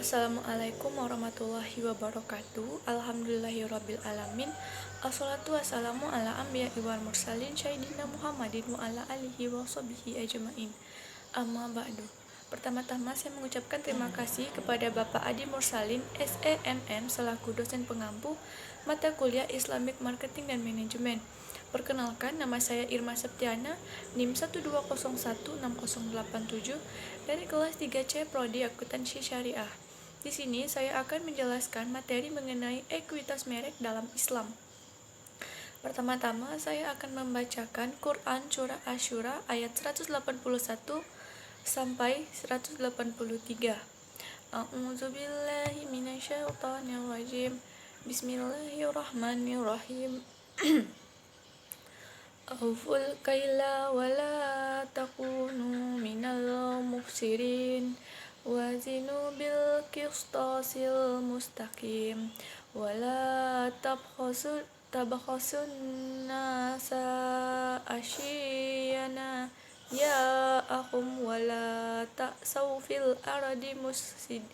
Assalamualaikum warahmatullahi wabarakatuh. Alhamdulillahirabbil alamin. Assalatu wassalamu ala anbiya'i wal mursalin sayyidina Muhammadin wa ala alihi wa sahbihi ajmain. Amma ba'du. Pertama-tama saya mengucapkan terima kasih kepada Bapak Adi Mursalin SEMM selaku dosen pengampu mata kuliah Islamic Marketing dan Manajemen. Perkenalkan, nama saya Irma Septiana, NIM 120160087 dari kelas 3C Prodi Akuntansi Syariah. Di sini saya akan menjelaskan materi mengenai ekuitas merek dalam Islam. Pertama-tama saya akan membacakan Quran Surah Asy-Syura ayat 181 sampai 183. A'udzubillahi minasyaitonirrajim. Bismillahirrahmanirrahim. Auful kaila wala takunu minal mufsirin wazinu bil qistasil mustaqim wala tabkhasun nasa asyiyana ya akhum wala ta'saw fil ardi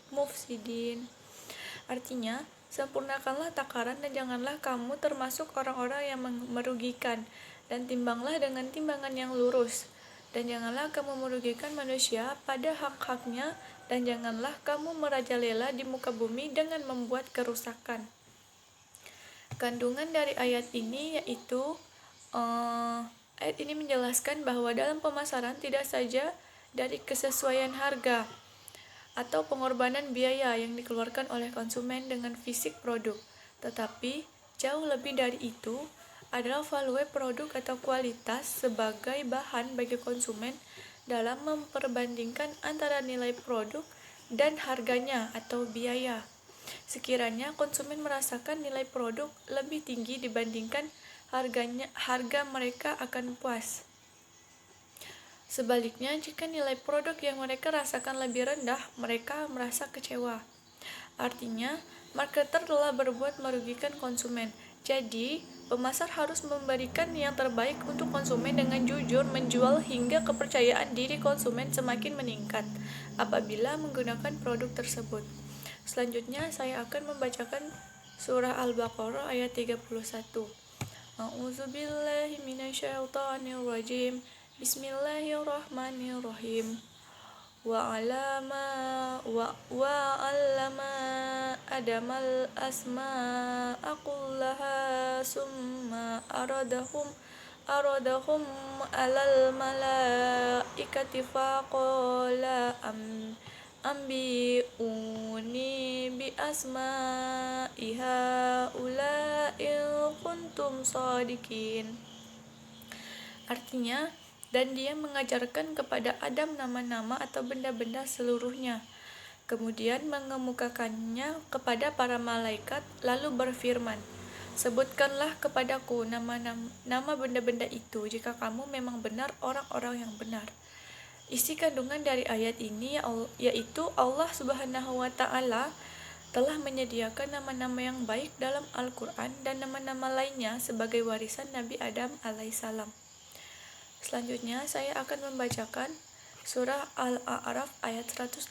mufsidin. Artinya, sempurnakanlah takaran dan janganlah kamu termasuk orang-orang yang merugikan, dan timbanglah dengan timbangan yang lurus. Dan janganlah kamu merugikan manusia pada hak-haknya, dan janganlah kamu merajalela di muka bumi dengan membuat kerusakan. Kandungan dari ayat ini yaitu ayat ini menjelaskan bahwa dalam pemasaran tidak saja dari kesesuaian harga atau pengorbanan biaya yang dikeluarkan oleh konsumen dengan fisik produk, tetapi jauh lebih dari itu adalah value produk atau kualitas sebagai bahan bagi konsumen dalam memperbandingkan antara nilai produk dan harganya atau biaya. Sekiranya konsumen merasakan nilai produk lebih tinggi dibandingkan harga mereka akan puas. Sebaliknya, jika nilai produk yang mereka rasakan lebih rendah, mereka merasa kecewa. Artinya, marketer telah berbuat merugikan konsumen. Jadi, pemasar harus memberikan yang terbaik untuk konsumen dengan jujur menjual hingga kepercayaan diri konsumen semakin meningkat apabila menggunakan produk tersebut. Selanjutnya, saya akan membacakan surah Al-Baqarah ayat 31. A'udzubillahi minasyaitonirrajim. Bismillahirrahmanirrahim. Wa'allama Adamal asma'a kullaha summa aradahum alal malaikati faqala ambi'uni bi asma'i haula'i kuntum shadiqin. Artinya, dan dia mengajarkan kepada Adam nama-nama atau benda-benda seluruhnya. Kemudian mengemukakannya kepada para malaikat, lalu berfirman, sebutkanlah kepadaku nama benda-benda itu jika kamu memang benar orang-orang yang benar. Isi kandungan dari ayat ini yaitu Allah Subhanahu wa Ta'ala telah menyediakan nama-nama yang baik dalam Al-Quran dan nama-nama lainnya sebagai warisan Nabi Adam alaihissalam. Selanjutnya saya akan membacakan surah Al-A'raf ayat 181.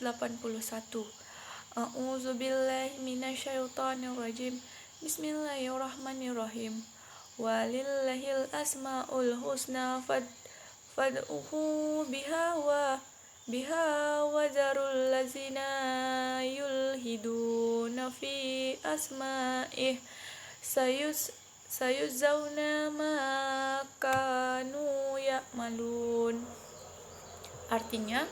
A'udzubillahi minasyaitonirrajim. Bismillahirrahmanirrahim. Walillahil asmaul husna fad'uhu biha wa zarul lazina yulhiduna fi asma'ih sayuzzauna ma kanu ya'malun. Artinya,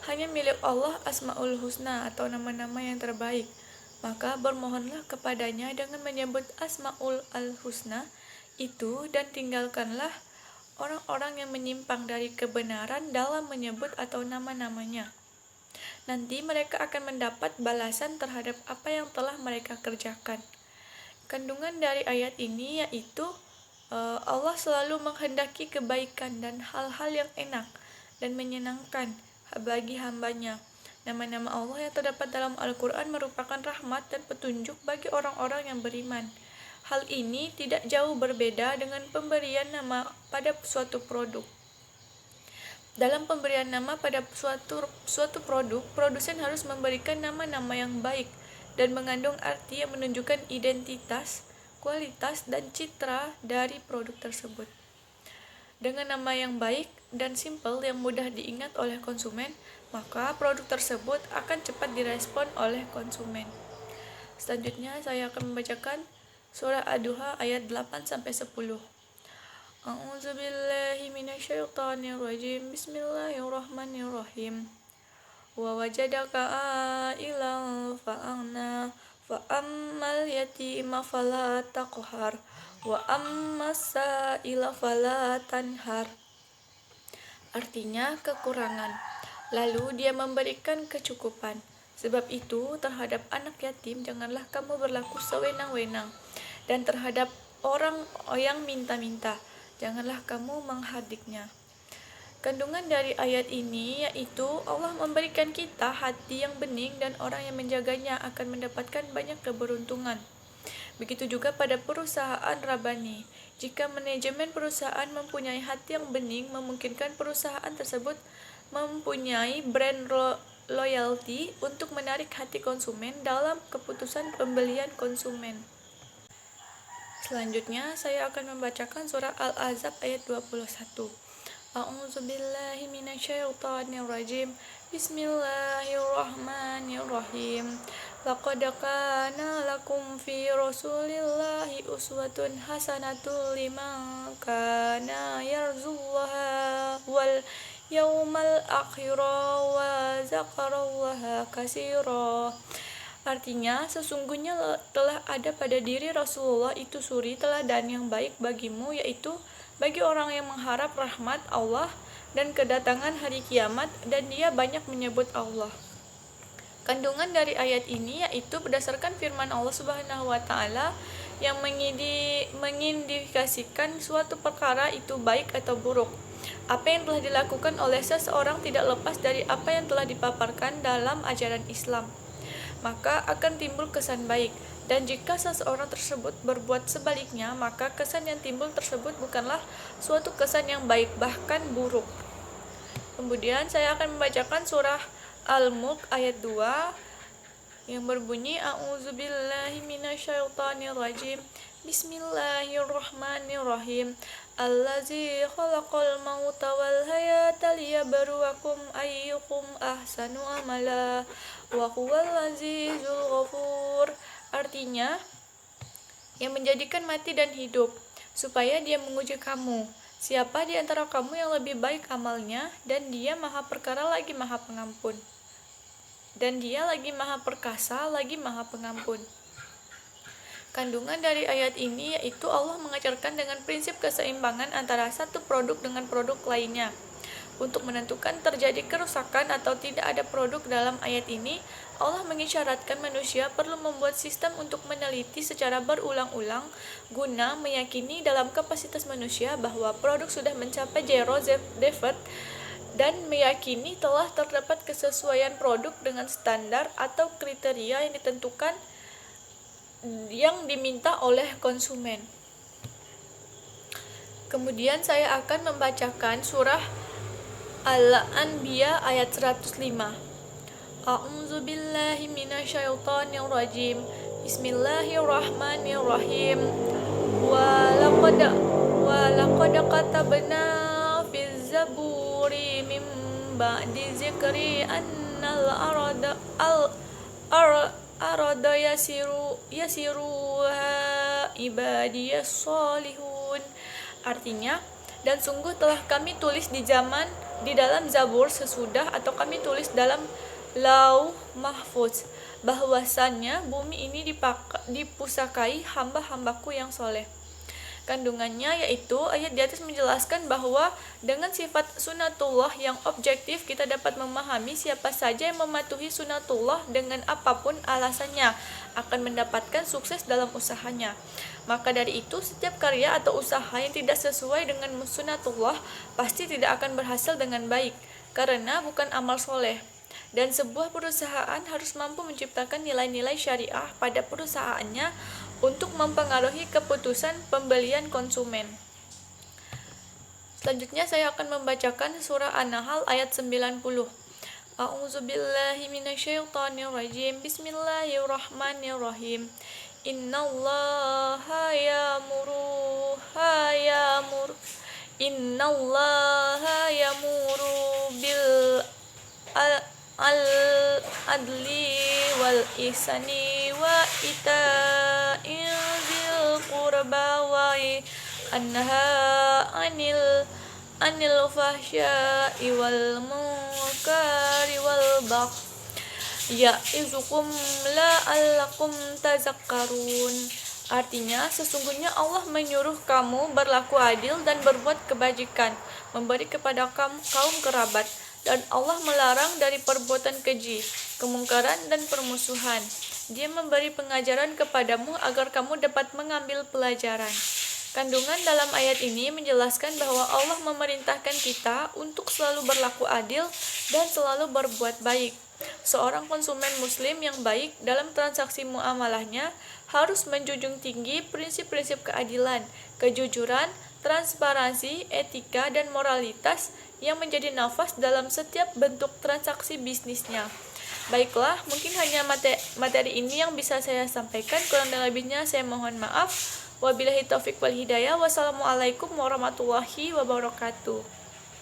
hanya milik Allah Asmaul Husna atau nama-nama yang terbaik. Maka bermohonlah kepadanya dengan menyebut Asmaul Husna itu dan tinggalkanlah orang-orang yang menyimpang dari kebenaran dalam menyebut atau nama-namanya. Nanti mereka akan mendapat balasan terhadap apa yang telah mereka kerjakan. Kandungan dari ayat ini yaitu Allah selalu menghendaki kebaikan dan hal-hal yang enak dan menyenangkan bagi hambanya. Nama-nama Allah yang terdapat dalam Al-Quran merupakan rahmat dan petunjuk bagi orang-orang yang beriman. Hal ini tidak jauh berbeda dengan pemberian nama pada suatu produk. Dalam pemberian nama pada suatu produk, produsen harus memberikan nama-nama yang baik dan mengandung arti yang menunjukkan identitas, kualitas, dan citra dari produk tersebut. Dengan nama yang baik dan simpel yang mudah diingat oleh konsumen, maka produk tersebut akan cepat direspon oleh konsumen. Selanjutnya saya akan membacakan surah Ad-Duha ayat 8-10. A'udzu billahi minasyaitonir rajim. Bismillahirrahmanirrahim. Wa wajadaka a'ilan fa'agna fa ammal yatima fala taqhar wa ammas sa'ila fala tanhar. Artinya kekurangan. Lalu dia memberikan kecukupan. Sebab itu terhadap anak yatim janganlah kamu berlaku sewenang-wenang, dan terhadap orang yang minta-minta janganlah kamu menghardiknya. Kandungan dari ayat ini yaitu Allah memberikan kita hati yang bening dan orang yang menjaganya akan mendapatkan banyak keberuntungan. Begitu juga pada perusahaan Rabbani. Jika manajemen perusahaan mempunyai hati yang bening, memungkinkan perusahaan tersebut mempunyai brand loyalty untuk menarik hati konsumen dalam keputusan pembelian konsumen. Selanjutnya saya akan membacakan surah Al-Ahzab ayat 21. A'udzu billahi minasyaitonir rajim. Bismillahirrahmanirrahim. Laqad kana lakum fi Rasulillahi uswatun hasanatun liman kana yarjullaha wal yaumal akhira wa zakarallaha katsira. Artinya, sesungguhnya telah ada pada diri Rasulullah itu suri teladan yang baik bagimu, yaitu bagi orang yang mengharap rahmat Allah dan kedatangan hari kiamat, dan dia banyak menyebut Allah. Kandungan dari ayat ini yaitu berdasarkan firman Allah Subhanahu wa taala yang mengindikasikan suatu perkara itu baik atau buruk. Apa yang telah dilakukan oleh seseorang tidak lepas dari apa yang telah dipaparkan dalam ajaran Islam, maka akan timbul kesan baik. Dan jika seseorang tersebut berbuat sebaliknya, maka kesan yang timbul tersebut bukanlah suatu kesan yang baik, bahkan buruk. Kemudian saya akan membacakan surah Al-Mulk ayat 2 yang berbunyi A'udzubillahi minasyaitonir rajim. Bismillahirrahmanirrahim. Allazi khalaqal mauta wal hayata liyabluwakum ayyukum ahsanu amala wa huwal azizul ghafur. Artinya, yang menjadikan mati dan hidup, supaya dia menguji kamu. Siapa di antara kamu yang lebih baik amalnya, dan dia maha perkara lagi maha pengampun. Dan dia lagi maha perkasa, lagi maha pengampun. Kandungan dari ayat ini yaitu Allah mengajarkan dengan prinsip keseimbangan antara satu produk dengan produk lainnya. Untuk menentukan terjadi kerusakan atau tidak ada produk dalam ayat ini, Allah mengisyaratkan manusia perlu membuat sistem untuk meneliti secara berulang-ulang guna meyakini dalam kapasitas manusia bahwa produk sudah mencapai zero defect dan meyakini telah terdapat kesesuaian produk dengan standar atau kriteria yang ditentukan yang diminta oleh konsumen. Kemudian saya akan membacakan surah Al-Anbiya ayat 105. A'udzu billahi minasyaitonir rajim. Bismillahirrahmanirrahim. Wa laqad katabna fiz zaburi min ba'di zikri annal arada yasiruha ibadiyas solihun. Artinya, dan sungguh telah kami tulis di dalam Zabur sesudah atau kami tulis dalam Lauh Mahfuz bahwasannya bumi ini dipusakai hamba-hambaku yang soleh. Kandungannya yaitu ayat di atas menjelaskan bahwa dengan sifat sunatullah yang objektif kita dapat memahami siapa saja yang mematuhi sunatullah dengan apapun alasannya akan mendapatkan sukses dalam usahanya. Maka dari itu setiap karya atau usaha yang tidak sesuai dengan sunatullah pasti tidak akan berhasil dengan baik karena bukan amal soleh. Dan sebuah perusahaan harus mampu menciptakan nilai-nilai syariah pada perusahaannya untuk mempengaruhi keputusan pembelian konsumen. Selanjutnya saya akan membacakan surah An-Nahl ayat 90. A'udzubillahi minasyaitonirrajim. Bismillahirrahmanirrahim. Innallaha yamuru bil adli wal ihsani wa ita'il dzil qurba wa anha anil fahsya'i wal munkari wal baghi ya'izukum la'allakum tazakkarun. Artinya, sesungguhnya Allah menyuruh kamu berlaku adil dan berbuat kebajikan, memberi kepada kaum kerabat, dan Allah melarang dari perbuatan keji, kemungkaran, dan permusuhan. Dia memberi pengajaran kepadamu agar kamu dapat mengambil pelajaran. Kandungan dalam ayat ini menjelaskan bahwa Allah memerintahkan kita untuk selalu berlaku adil dan selalu berbuat baik. Seorang konsumen muslim yang baik dalam transaksi muamalahnya harus menjunjung tinggi prinsip-prinsip keadilan, kejujuran, transparansi, etika, dan moralitas yang menjadi nafas dalam setiap bentuk transaksi bisnisnya. Baiklah, mungkin hanya materi ini yang bisa saya sampaikan. Kurang dan lebihnya saya mohon maaf. Wabillahi taufik wal hidayah. Wassalamualaikum warahmatullahi wabarakatuh.